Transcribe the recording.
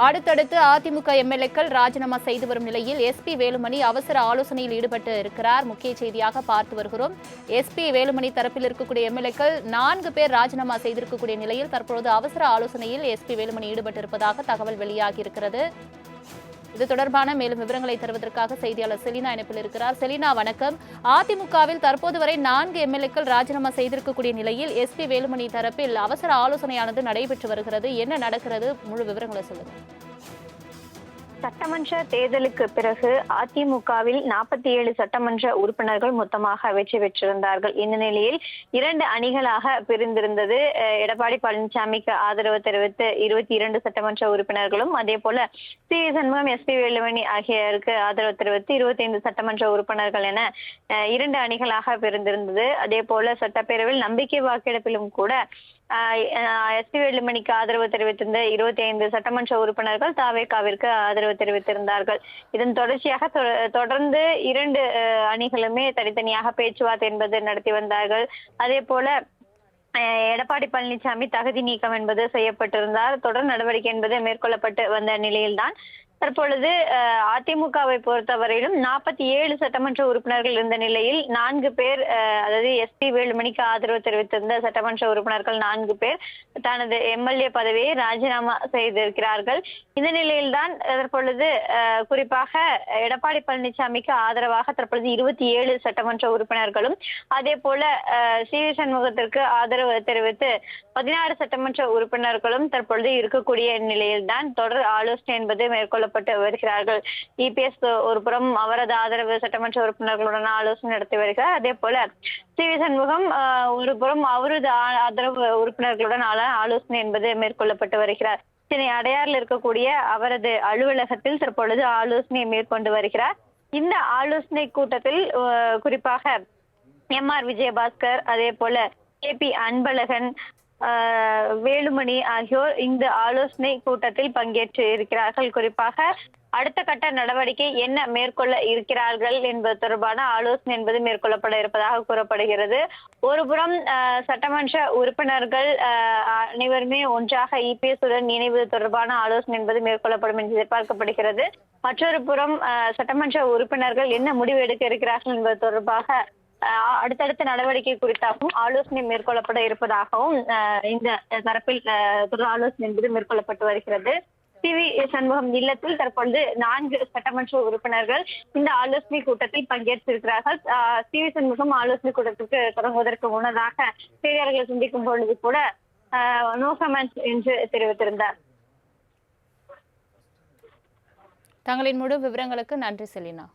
அடுத்தடுத்து அதிமுக எம்எல்ஏக்கள் ராஜினாமா செய்து வரும் நிலையில் எஸ்பி வேலுமணி அவசர ஆலோசனையில் ஈடுபட்டு இருக்கிறார். முக்கிய செய்தியாக பார்த்து வருகிறோம். எஸ்பி வேலுமணி தரப்பில் இருக்கக்கூடிய எம்எல்ஏக்கள் 4 பேர் ராஜினாமா செய்திருக்கக்கூடிய நிலையில் தற்பொழுது அவசர ஆலோசனையில் எஸ்பி வேலுமணி ஈடுபட்டிருப்பதாக தகவல் வெளியாகி இருக்கிறது. இது தொடர்பான மேலும் விவரங்களை தருவதற்காக செய்தியாளர் செலினா இணைப்பில் இருக்கிறார். செலினா, வணக்கம். அதிமுகவில் தற்போது வரை 4 எம்எல்ஏக்கள் ராஜினாமா செய்திருக்கக்கூடிய நிலையில் எஸ்பி வேலுமணி தரப்பில் அவசர ஆலோசனையானது நடைபெற்று வருகிறது. என்ன நடக்கிறது? முழு விவரங்களை சொல்லுங்க. சட்டமன்ற தேர்தலுக்கு பிறகு அதிமுகவில் 47 சட்டமன்ற உறுப்பினர்கள் மொத்தமாக வெற்றி பெற்றிருந்தார்கள். இந்த நிலையில் 2 அணிகளாக பிரிந்திருந்தது. எடப்பாடி பழனிசாமிக்கு ஆதரவு தெரிவித்து 22 சட்டமன்ற உறுப்பினர்களும், அதே போல சி சண்முகம், எஸ்பி வேலுமணி ஆகியோருக்கு ஆதரவு தெரிவித்து 25 சட்டமன்ற உறுப்பினர்கள் என 2 அணிகளாக பிரிந்திருந்தது. அதே போல சட்டப்பேரவையில் நம்பிக்கை வாக்கெடுப்பிலும் கூட எஸ்பி வேலுமணிக்கு ஆதரவு தெரிவித்திருந்த 25 சட்டமன்ற உறுப்பினர்கள் தாவேகாவிற்கு ஆதரவு தெரிவித்திருந்தார்கள். இதன் தொடர்ச்சியாக தொடர்ந்து 2 அணிகளுமே தனித்தனியாக பேச்சுவார்த்தை என்பது நடத்தி வந்தார்கள். அதே போல எடப்பாடி பழனிசாமி தகுதி நீக்கம் என்பது செய்யப்பட்டிருந்தார். தொடர் நடவடிக்கை என்பது மேற்கொள்ளப்பட்டு வந்த நிலையில்தான் தற்பொழுது அதிமுகவை பொறுத்தவரையிலும் 47 சட்டமன்ற உறுப்பினர்கள் இருந்த நிலையில் 4 பேர், அதாவது எஸ்பி வேலுமணிக்கு ஆதரவு தெரிவித்திருந்த சட்டமன்ற உறுப்பினர்கள் 4 பேர் தனது எம்எல்ஏ பதவியை ராஜினாமா செய்திருக்கிறார்கள். இந்த நிலையில்தான் தற்பொழுது குறிப்பாக எடப்பாடி பழனிசாமிக்கு ஆதரவாக தற்பொழுது 27 சட்டமன்ற உறுப்பினர்களும், அதே போல சி சண்முகத்திற்கு ஆதரவு தெரிவித்து 16 சட்டமன்ற உறுப்பினர்களும் தற்பொழுது இருக்கக்கூடிய நிலையில்தான் தொடர் ஆலோசனை என்பது மேற்கொள்ளப்பட்டு வருகிறார்கள். இபிஎஸ் ஒரு புறம் அவரது ஆதரவு சட்டமன்ற உறுப்பினர்களுடன் ஆலோசனை நடத்தி வருகிறார். அதே போல சி சண்முகம் ஒரு புறம் அவரது ஆதரவு உறுப்பினர்களுடன் ஆலோசனை என்பது மேற்கொள்ளப்பட்டு வருகிறார். சென்னை அடையாறில் இருக்கக்கூடிய அவரது அலுவலகத்தில் தற்பொழுது ஆலோசனை மேற்கொண்டு வருகிறார். இந்த ஆலோசனை கூட்டத்தில் குறிப்பாக எம்.ஆர். விஜயபாஸ்கர், அதே போல கே.பி. அன்பழகன், வேலுமணி ஆகியோர் இந்த ஆலோசனை கூட்டத்தில் பங்கேற்று இருக்கிறார்கள். குறிப்பாக அடுத்த கட்ட நடவடிக்கை என்ன மேற்கொள்ள இருக்கிறார்கள் என்பது தொடர்பான ஆலோசனை என்பது மேற்கொள்ளப்பட இருப்பதாக கூறப்படுகிறது. ஒருபுறம் சட்டமன்ற உறுப்பினர்கள் அனைவருமே ஒன்றாக இபிஎஸ் உடன் இணைவது தொடர்பான ஆலோசனை என்பது மேற்கொள்ளப்படும் என்று எதிர்பார்க்கப்படுகிறது. மற்றொரு புறம் சட்டமன்ற உறுப்பினர்கள் என்ன முடிவு எடுக்க இருக்கிறார்கள் என்பது தொடர்பாக அடுத்தடுத்த நடவடிக்கை குறித்தாகவும் ஆலோசனை மேற்கொள்ளப்பட இருப்பதாகவும் இந்த தரப்பில் தொடர் ஆலோசனை என்பது மேற்கொள்ளப்பட்டு வருகிறது. சி சண்முகம் இல்லத்தில் தற்பொழுது 4 சட்டமன்ற உறுப்பினர்கள் இந்த ஆலோசனை கூட்டத்தில் பங்கேற்றிருக்கிறார்கள். சி சண்முகம் ஆலோசனை கூட்டத்திற்கு தொடங்குவதற்கு முன்னதாக செய்தியாளர்களை சந்திக்கும் பொழுது கூட நோ கமெண்ட்ஸ் என்று தெரிவித்திருந்தார். தங்களின் முழு விவரங்களுக்கு நன்றி செலினா.